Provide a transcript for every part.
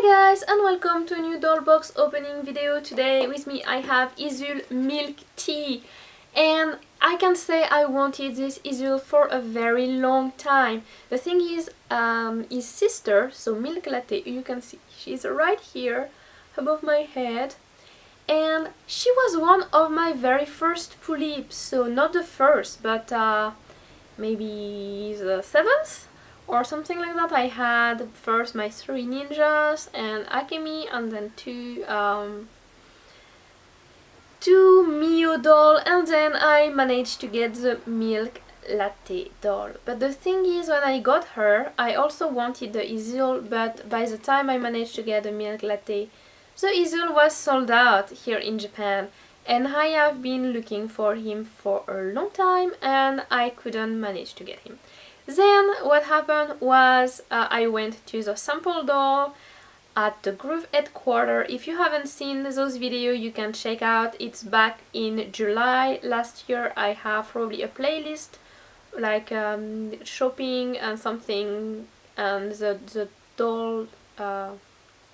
Hi guys, and welcome to a new doll box opening video. Today with me I have Isul Milk Tea, and I can say I wanted this Isul for a very long time. The thing is, his sister, so Milk Latte, you can see she's right here above my head, and she was one of my very first Pullip, so not the first, but maybe the seventh or something like that. I had first my 3 ninjas and Akemi, and then two Mio doll, and then I managed to get the Milk Latte doll. But the thing is, when I got her, I also wanted the Isul, but by the time I managed to get the Milk Latte, the Isul was sold out here in Japan, and I have been looking for him for a long time and I couldn't manage to get him. Then what happened was I went to the sample doll at the Groove headquarters. If you haven't seen those videos, you can check out. It's back in July last year. I have probably a playlist like shopping and something, and the doll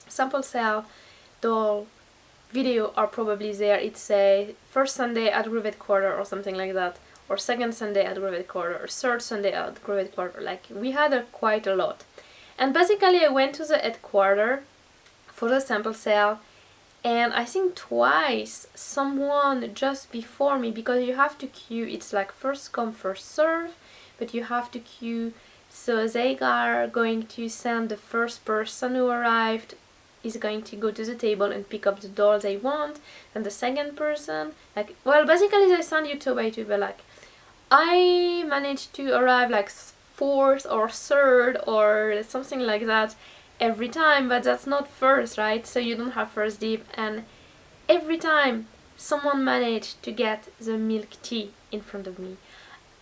sample sale doll video are probably there. It's a first Sunday at Groove headquarters or something like that, or second Sunday at Groove headquarters, or third Sunday at Groove headquarters. Like, we had quite a lot. And basically I went to the headquarters for the sample sale, and I think twice someone just before me, because you have to queue, it's like first come first serve, but you have to queue, so they are going to send the first person who arrived is going to go to the table and pick up the doll they want, and the second person, like, well, basically they send you 2 by 2, but like I managed to arrive like 4th or 3rd or something like that every time, but that's not first, right? So you don't have first dip, and every time someone managed to get the milk tea in front of me.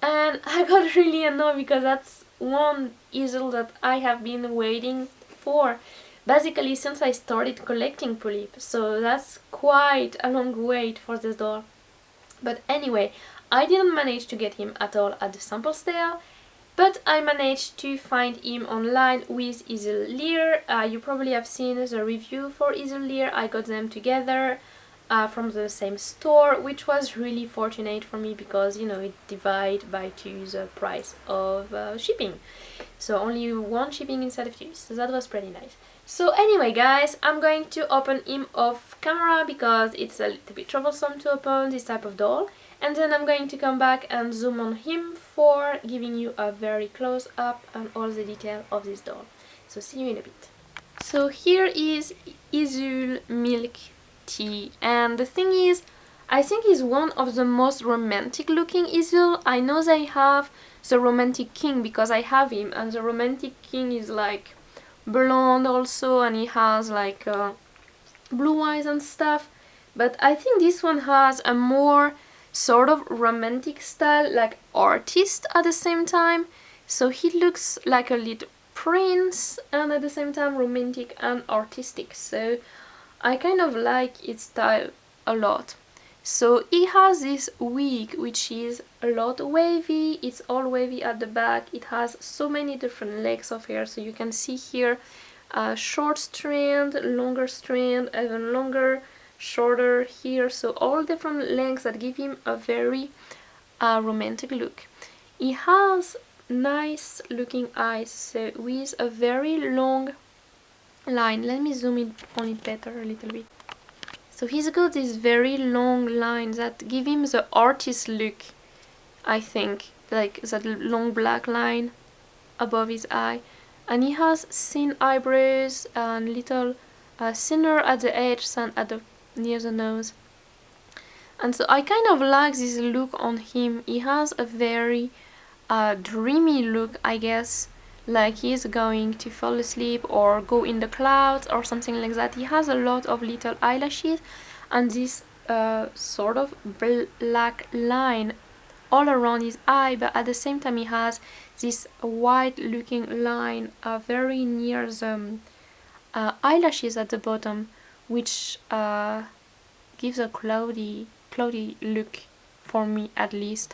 And I got really annoyed because that's one Isul that I have been waiting for basically since I started collecting Pullip, so that's quite a long wait for this doll. But anyway, I didn't manage to get him at all at the sample sale, but I managed to find him online with Isul Lear. You probably have seen the review for Isul Lear. I got them together from the same store, which was really fortunate for me because, you know, it divided by 2 the price of shipping. So only 1 shipping instead of 2, so that was pretty nice. So anyway guys, I'm going to open him off camera because it's a little bit troublesome to open this type of doll, and then I'm going to come back and zoom on him for giving you a very close up and all the detail of this doll. So see you in a bit. So here is Isul Milk Tea, and the thing is, I think he's one of the most romantic looking Isul. I know they have the Romantic King because I have him, and the Romantic King is like blonde also, and he has like blue eyes and stuff, but I think this one has a more sort of romantic style, like artist at the same time. So he looks like a little prince and at the same time romantic and artistic, so I kind of like its style a lot. So he has this wig which is a lot wavy, it's all wavy at the back, it has so many different lengths of hair, so you can see here a short strand, longer strand, even longer, shorter here, so all different lengths that give him a very romantic look. He has nice looking eyes, so with a very long line. Let me zoom in on it better a little bit. So he's got this very long line that give him the artist look, I think, like that long black line above his eye. And he has thin eyebrows and little thinner at the edge than at the near the nose. And so I kind of like this look on him. He has a very dreamy look, I guess, like he's going to fall asleep or go in the clouds or something like that. He has a lot of little eyelashes and this sort of black line all around his eye, but at the same time he has this white looking line very near the eyelashes at the bottom, which gives a cloudy look for me at least.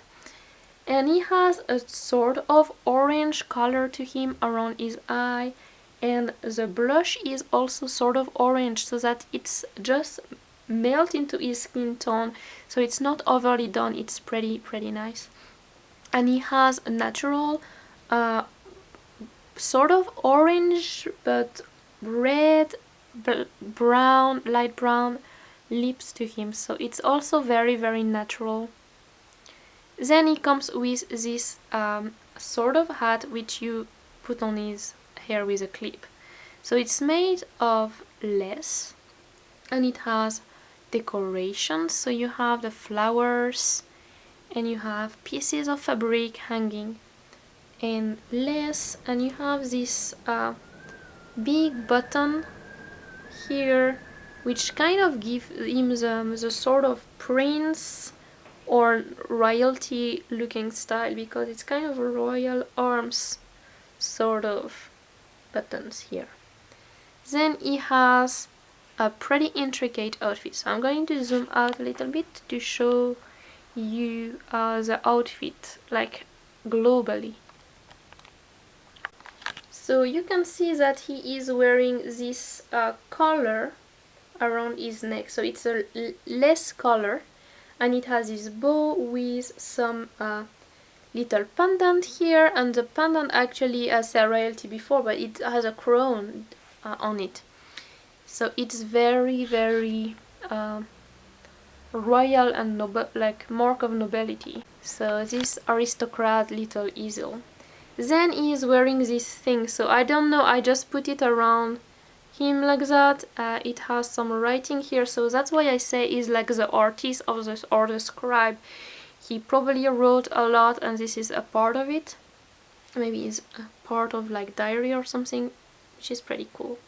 And he has a sort of orange color to him around his eye, And the blush is also sort of orange, so that it's just melt into his skin tone, so it's not overly done. It's pretty nice. And he has a natural sort of orange but red, brown, light brown lips to him, so it's also very natural. Then he comes with this sort of hat which you put on his hair with a clip. So it's made of lace and it has decorations, so you have the flowers and you have pieces of fabric hanging and lace, and you have this big button here which kind of gives him the sort of prince or royalty looking style, because it's kind of a royal arms sort of buttons here. Then he has a pretty intricate outfit, so I'm going to zoom out a little bit to show you the outfit like globally. So you can see that he is wearing this collar around his neck, so it's a lace collar, and it has this bow with some little pendant here, and the pendant actually has a royalty before, but it has a crown on it, so it's very royal and noble, like mark of nobility. So this aristocrat little Isul. Then he is wearing this thing, so I don't know, I just put it around him like that. It has some writing here, so that's why I say he's like the artist of this, or the scribe. He probably wrote a lot and this is a part of it. Maybe it's a part of like diary or something, which is pretty cool.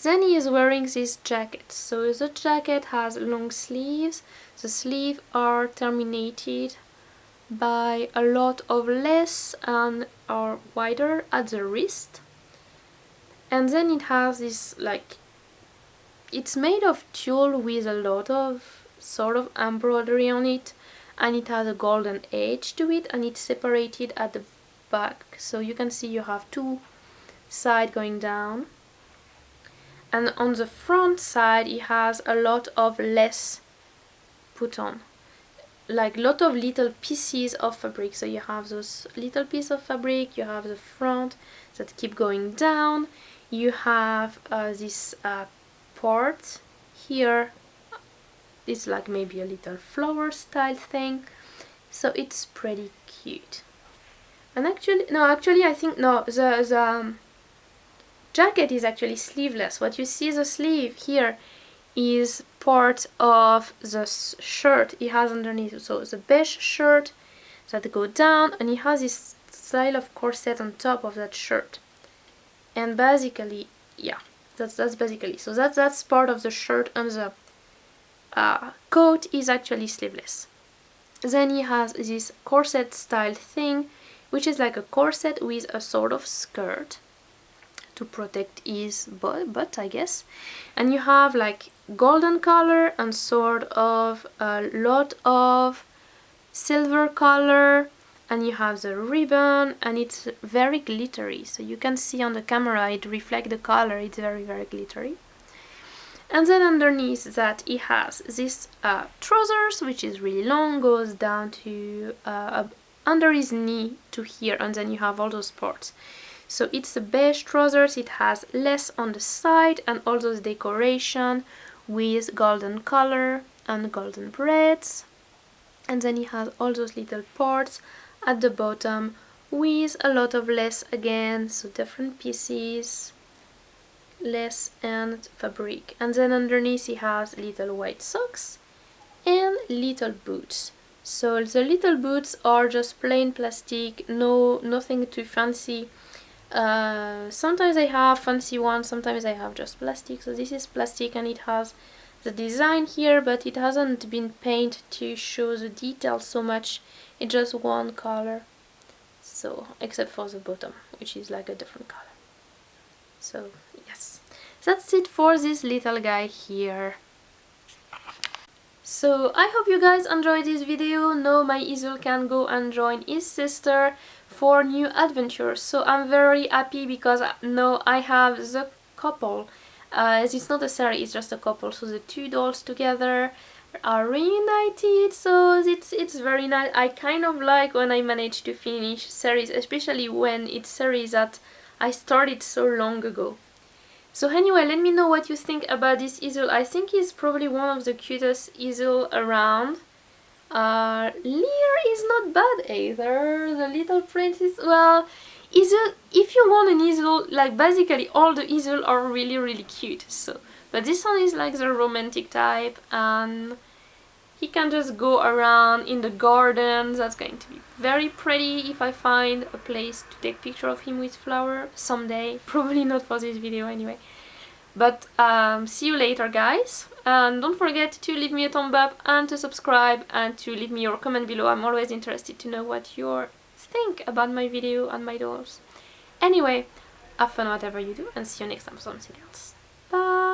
Then he is wearing this jacket. So the jacket has long sleeves. The sleeves are terminated by a lot of lace and are wider at the wrist. And then it has this, like, it's made of tulle with a lot of sort of embroidery on it, and it has a golden edge to it, and it's separated at the back, so you can see you have two sides going down. And on the front side it has a lot of lace put on, like a lot of little pieces of fabric. So you have those little pieces of fabric, you have the front that keep going down, you have this part here, it's like maybe a little flower style thing, so it's pretty cute. And actually I think the jacket is actually sleeveless. What you see, the sleeve here, is part of the shirt he has underneath. So the beige shirt that go down, and he has this style of corset on top of that shirt. And basically, yeah, that's basically, so that's part of the shirt, and the coat is actually sleeveless. Then he has this corset style thing, which is like a corset with a sort of skirt to protect his butt, I guess. And you have like golden color and sort of a lot of silver color, and you have the ribbon, and it's very glittery, so you can see on the camera it reflects the color, it's very glittery. And then underneath that he has this trousers, which is really long, goes down to under his knee to here, and then you have all those parts. So it's a beige trousers, it has lace on the side and all those decoration with golden color and golden braids. And then he has all those little parts at the bottom with a lot of lace again, so different pieces, lace and fabric. And then underneath he has little white socks and little boots. So the little boots are just plain plastic, nothing too fancy. Sometimes I have fancy ones, sometimes I have just plastic. So this is plastic and it has the design here, but it hasn't been painted to show the details so much. It's just one color, so except for the bottom, which is like a different color. So yes, that's it for this little guy here. So I hope you guys enjoyed this video. Now my Isul can go and join his sister for new adventures. So I'm very happy because now I have the couple. It's not a series, it's just a couple, so the two dolls together are reunited, so it's very nice. I kind of like when I manage to finish series, especially when it's series that I started so long ago. So anyway, let me know what you think about this Isul. I think he's probably one of the cutest Isul around. Lear is not bad either. The little princess, well, Isul, if you want an Isul, like basically all the Isul are really cute. So, but this one is like the romantic type, and he can just go around in the garden. That's going to be very pretty if I find a place to take picture of him with flower someday. Probably not for this video anyway. But see you later, guys, and don't forget to leave me a thumb up and to subscribe and to leave me your comment below. I'm always interested to know what you think about my video and my dolls. Anyway, have fun whatever you do, and see you next time for something else. Bye!